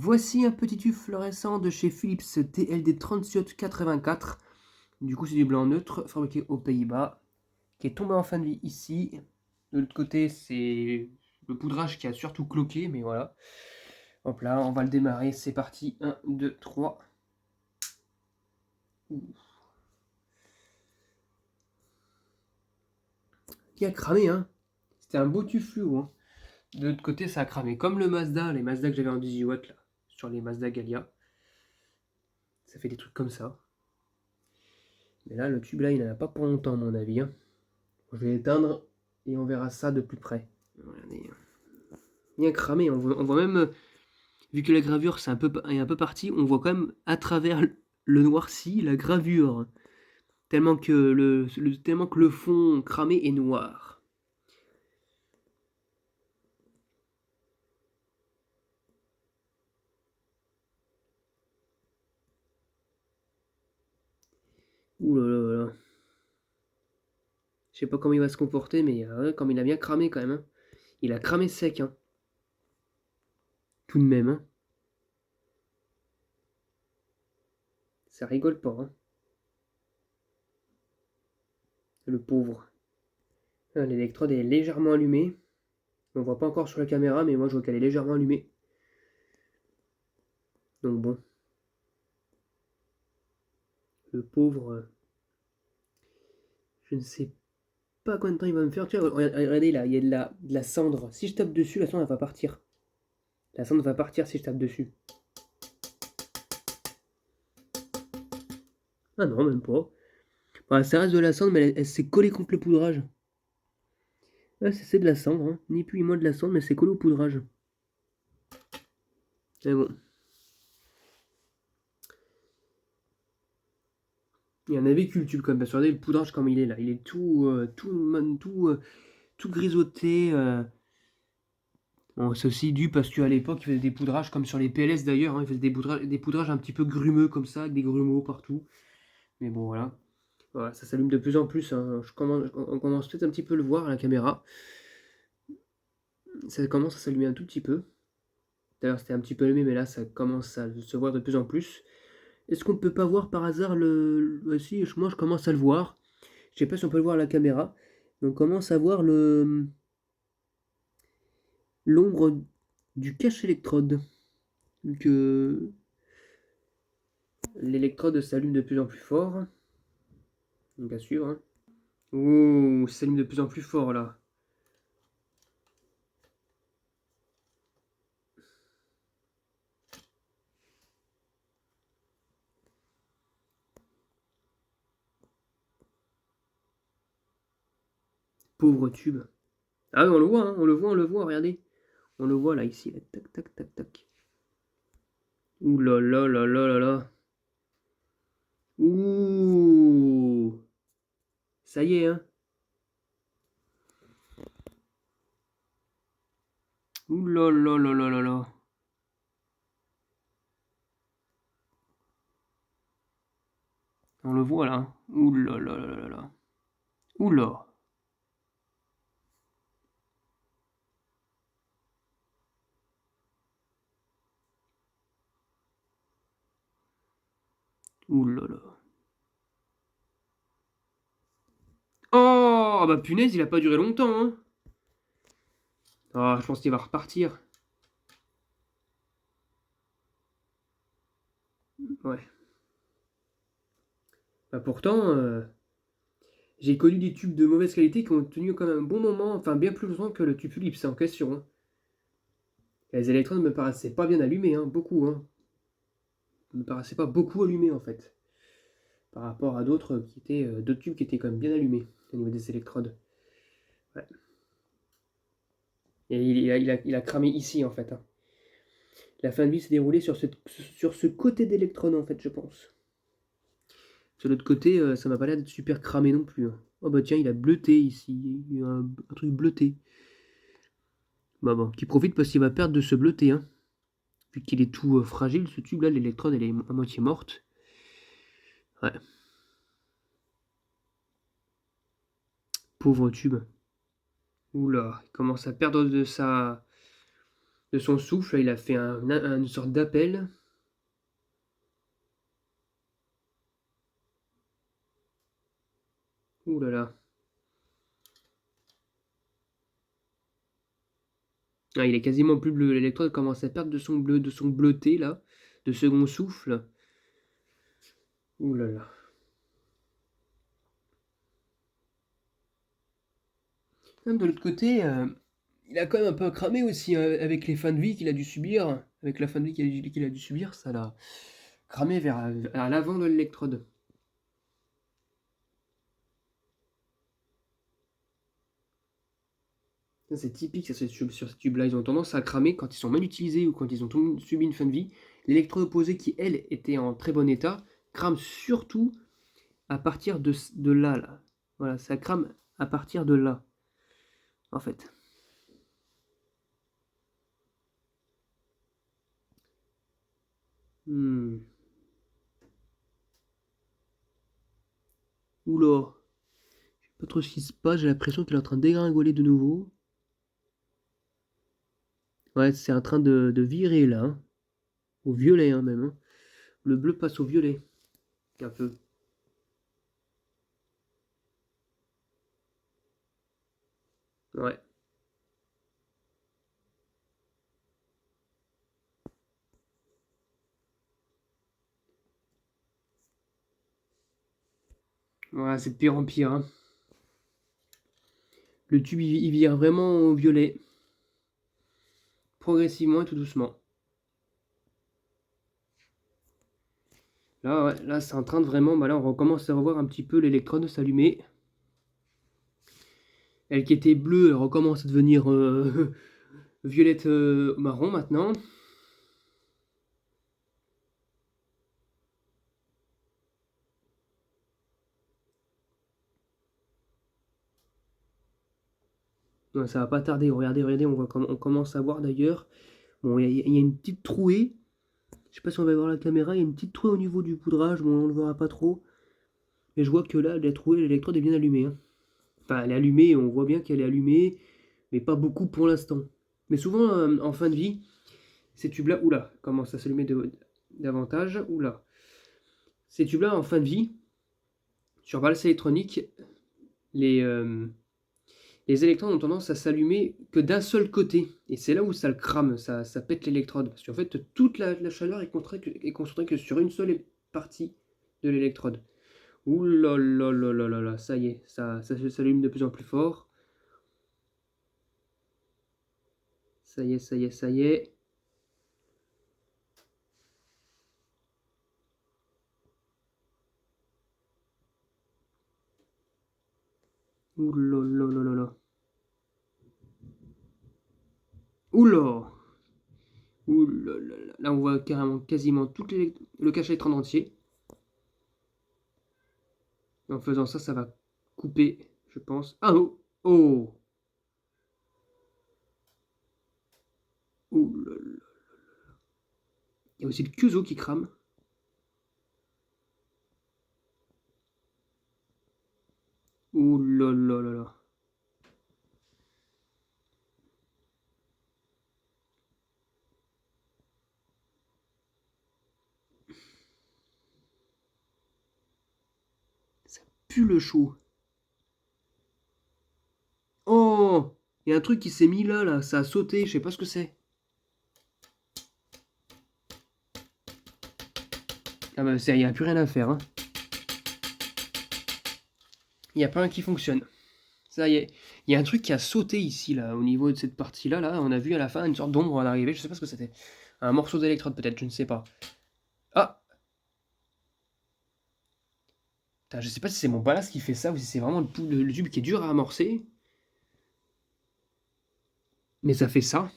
Voici un petit tube fluorescent de chez Philips TLD 3784. Du coup, c'est du blanc neutre fabriqué aux Pays-Bas qui est tombé en fin de vie ici. De l'autre côté, c'est le poudrage qui a surtout cloqué, mais voilà. Hop là, on va le démarrer. C'est parti. 1, 2, 3. Qui a cramé, hein. C'était un beau tube fluo, hein. De l'autre côté, ça a cramé. Comme le Mazda, les Mazda que j'avais en 18 watts là, sur les Mazda Galia. Ça fait des trucs comme ça. Mais là, le tube là, il n'en a pas pour longtemps, à mon avis, hein. Je vais l'éteindre et on verra ça de plus près. Regardez. Bien cramé. On voit même, vu que la gravure est un peu partie, on voit quand même à travers le noirci la gravure. Tellement que tellement que le fond cramé est noir. Ouh là là là. Je sais pas comment il va se comporter, mais comme il a bien cramé quand même, hein. Il a cramé sec, hein. Tout de même, hein. Ça rigole pas, hein. Le pauvre. L'électrode est légèrement allumée. On voit pas encore sur la caméra, mais moi je vois qu'elle est légèrement allumée. Donc bon. Le pauvre. Je ne sais pas combien de temps il va me faire. Tu vois, regardez là, il y a de la cendre. Si je tape dessus, la cendre elle va partir. La cendre va partir si je tape dessus. Ah non, même pas. Bah, ça reste de la cendre, mais elle s'est collée contre le poudrage. Ouais, c'est de la cendre, hein. Ni plus ni moins de la cendre, mais c'est collé au poudrage. Mais bon. Il y en avait le tube quand même. Parce que regardez le poudrage comme il est là. Il est tout grisotté. Bon, c'est aussi dû parce qu'à l'époque, il faisait des poudrages comme sur les PLS d'ailleurs, hein, il faisait des poudrages un petit peu grumeux comme ça, avec des grumeaux partout. Mais bon, voilà. Voilà, ça s'allume de plus en plus, hein. On commence peut-être un petit peu à le voir à la caméra. Ça commence à s'allumer un tout petit peu. D'ailleurs, c'était un petit peu allumé, mais là, ça commence à se voir de plus en plus. Est-ce qu'on ne peut pas voir par hasard si, moi, je commence à le voir. Je sais pas si on peut le voir à la caméra. Mais on commence à voir l'ombre du cache-électrode. Donc, l'électrode s'allume de plus en plus fort. Donc à suivre, hein. Ouh, ça s'allume de plus en plus fort là. Pauvre tube. Ah oui, on le voit, hein, on le voit, regardez. On le voit là, ici. Là. Tac, tac, tac, tac. Ouh là là là là là là. Ouh. Ça y est, hein. Ouh là là là là là là. On le voit là, hein. Ouh là là là là là. Ouh là. Ouh là là. Oh, bah punaise, il a pas duré longtemps, hein. Ah, je pense qu'il va repartir. Ouais. Bah pourtant, j'ai connu des tubes de mauvaise qualité qui ont tenu quand même un bon moment, enfin bien plus longtemps que le tube Philips en question, hein. Les électrodes ne me paraissaient pas bien allumées, hein, beaucoup, hein. Ne me paraissaient pas beaucoup allumées en fait. Par rapport à d'autres tubes qui étaient quand même bien allumés au niveau des électrodes. Ouais. Et il a cramé ici en fait, hein. La fin de vie s'est déroulée sur ce côté d'électrode en fait, je pense. Sur l'autre côté, ça m'a pas l'air d'être super cramé non plus, hein. Oh bah tiens, il a bleuté ici. Il y a un truc bleuté. Bah bon, qui profite parce qu'il va perdre de ce bleuté, hein. Vu qu'il est tout fragile, ce tube là, l'électrode elle est à moitié morte. Ouais. Pauvre tube. Oula, il commence à perdre de son souffle. Il a fait une sorte d'appel. Ouh là là. Ah, il est quasiment plus bleu. L'électrode commence à perdre de son bleuté là, de second souffle. Ouh là là. Même de l'autre côté, il a quand même un peu cramé aussi avec les fins de vie qu'il a dû subir. Avec la fin de vie qu'il a dû subir, ça l'a cramé à l'avant de l'électrode. C'est typique ça, sur ces tubes-là. Ils ont tendance à cramer quand ils sont mal utilisés ou quand ils ont subi une fin de vie. L'électrode opposée, qui elle était en très bon état, crame surtout à partir de là, là. Voilà, ça crame à partir de là, en fait. Hmm. Oula, je sais pas trop ce qui se passe, j'ai l'impression qu'il est en train de dégringoler de nouveau. Ouais, c'est en train de virer là, hein. Au violet hein, même. Hein. Le bleu passe au violet, un peu. Ouais. Ouais, c'est de pire en pire. Hein. Le tube, il vire vraiment au violet. Progressivement et tout doucement. Là, ouais, là c'est en train de vraiment... Bah là, on recommence à revoir un petit peu l'électrode s'allumer. Elle qui était bleue, elle recommence à devenir violette marron maintenant. Ouais, ça va pas tarder. Regardez, regardez, on commence à voir d'ailleurs. Bon, il y a une petite trouée. Je sais pas si on va voir la caméra. Il y a une petite trouée au niveau du poudrage. Bon, on le verra pas trop. Mais je vois que là, la trouée, l'électrode est bien allumée. Hein. Enfin, elle est allumée. On voit bien qu'elle est allumée. Mais pas beaucoup pour l'instant. Mais souvent, en fin de vie, ces tubes-là, oula, commencent à s'allumer davantage. Oula. Ces tubes-là, en fin de vie, sur valse électronique, les, euh, les électrodes ont tendance à s'allumer que d'un seul côté. Et c'est là où ça le crame, ça pète l'électrode. Parce qu'en fait, toute la chaleur est concentrée que sur une seule partie de l'électrode. Ouh là là là là là là, ça y est, ça s'allume de plus en plus fort. Ça y est, ça y est, ça y est. Ouh là là là là là. Ouh là. Ouh là là là. Là, on voit carrément quasiment le cache électrode entier. En faisant ça, ça va couper, je pense. Ah oh! Oh! Ouh là là. Il y a aussi le Cuso qui crame. Ouh là là là là. Ça pue le chaud. Oh! Il y a un truc qui s'est mis là, là. Ça a sauté, je sais pas ce que c'est. Ah bah, il n'y a plus rien à faire, hein. Il n'y a pas un qui fonctionne. Ça y est. Il y a un truc qui a sauté ici, là, au niveau de cette partie-là, là. On a vu à la fin une sorte d'ombre en arriver, je sais pas ce que c'était. Un morceau d'électrode, peut-être, je ne sais pas. Ah! Putain, je sais pas si c'est mon ballast qui fait ça ou si c'est vraiment le tube qui est dur à amorcer. Mais ça fait ça.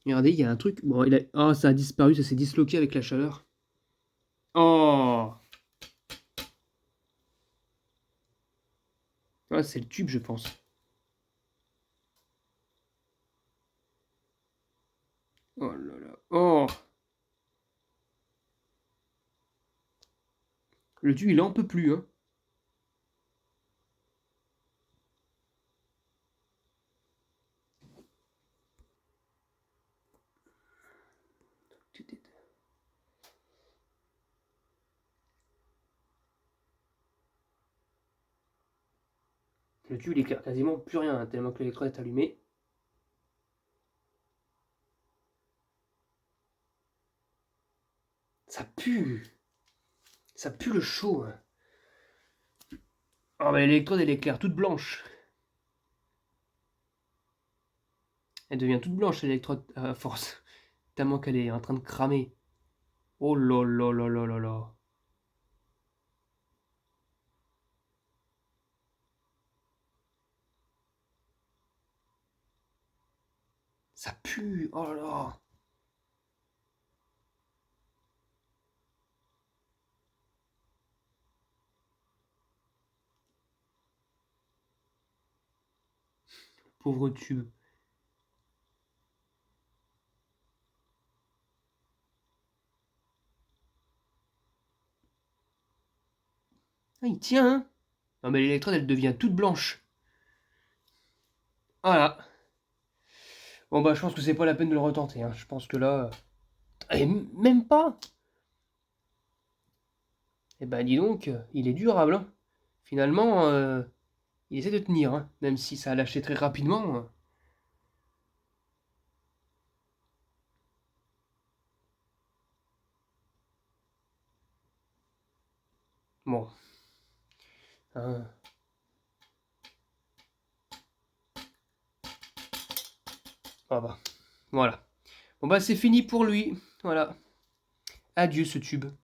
Regardez, il y a un truc. Bon, oh, ça a disparu, ça s'est disloqué avec la chaleur. Oh! Ah, c'est le tube, je pense. Oh là là. Oh! Le tube, il en peut plus, hein. Le tube il éclaire quasiment plus rien, hein, tellement que l'électrode est allumée. Ça pue. Ça pue le chaud. Hein. Oh, mais l'électrode elle éclaire toute blanche. Elle devient toute blanche l'électrode à force. Tellement qu'elle est en train de cramer. Oh là là là là là là. Ça pue. Oh là là. Pauvre tube. Ah, il tient, hein. Non mais l'électrode elle devient toute blanche. Voilà. Bon bah je pense que c'est pas la peine de le retenter. Hein. Je pense que là... Et même pas. Eh ben dis donc, il est durable. Hein. Finalement, il essaie de tenir. Hein. Même si ça a lâché très rapidement. Bon. Hein. Ah bah. Voilà. Bon bah c'est fini pour lui. Voilà. Adieu ce tube.